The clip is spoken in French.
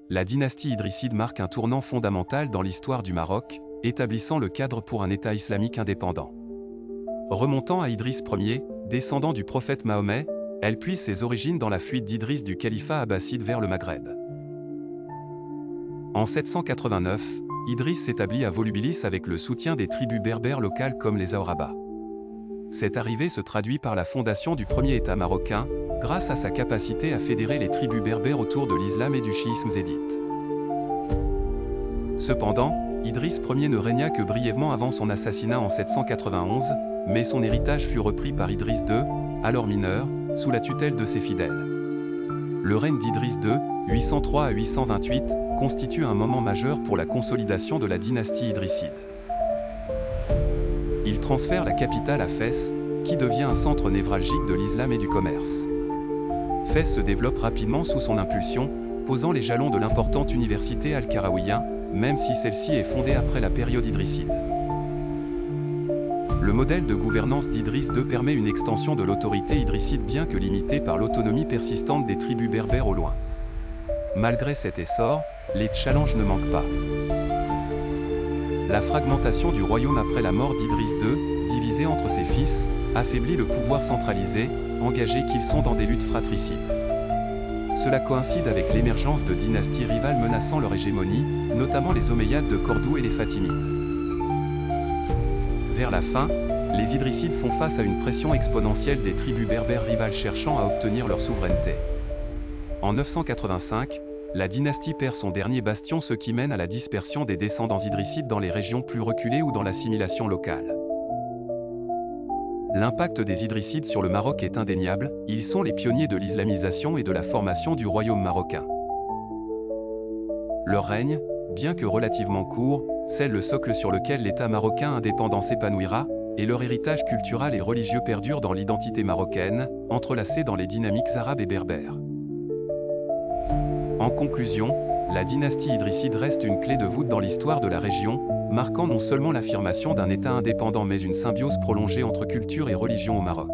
la dynastie idrisside marque un tournant fondamental dans l'histoire du Maroc, établissant le cadre pour un État islamique indépendant. Remontant à Idriss Ier, descendant du prophète Mahomet, elle puise ses origines dans la fuite d'Idriss du califat abbasside vers le Maghreb. En 789, Idriss s'établit à Volubilis avec le soutien des tribus berbères locales comme les Aouraba. Cette arrivée se traduit par la fondation du premier État marocain, grâce à sa capacité à fédérer les tribus berbères autour de l'islam et du chiisme zédite. Cependant, Idriss Ier ne régna que brièvement avant son assassinat en 791, mais son héritage fut repris par Idriss II, alors mineur, sous la tutelle de ses fidèles. Le règne d'Idriss II, 803 à 828, constitue un moment majeur pour la consolidation de la dynastie idrisside. Il transfère la capitale à Fès, qui devient un centre névralgique de l'islam et du commerce. Fès se développe rapidement sous son impulsion, posant les jalons de l'importante université Al-Qarawiyya, même si celle-ci est fondée après la période idrisside. Le modèle de gouvernance d'Idriss II permet une extension de l'autorité idrisside bien que limitée par l'autonomie persistante des tribus berbères au loin. Malgré cet essor, les challenges ne manquent pas. La fragmentation du royaume après la mort d'Idriss II, divisé entre ses fils, affaiblit le pouvoir centralisé, engagés qu'ils sont dans des luttes fratricides. Cela coïncide avec l'émergence de dynasties rivales menaçant leur hégémonie, notamment les Omeyyades de Cordoue et les Fatimides. Vers la fin, les Idrissides font face à une pression exponentielle des tribus berbères rivales cherchant à obtenir leur souveraineté. En 985, la dynastie perd son dernier bastion, ce qui mène à la dispersion des descendants idrissides dans les régions plus reculées ou dans l'assimilation locale. L'impact des Idrissides sur le Maroc est indéniable, ils sont les pionniers de l'islamisation et de la formation du royaume marocain. Leur règne, bien que relativement court, scelle le socle sur lequel l'État marocain indépendant s'épanouira, et leur héritage culturel et religieux perdure dans l'identité marocaine, entrelacée dans les dynamiques arabes et berbères. En conclusion, la dynastie idrisside reste une clé de voûte dans l'histoire de la région, marquant non seulement l'affirmation d'un État indépendant mais une symbiose prolongée entre culture et religion au Maroc.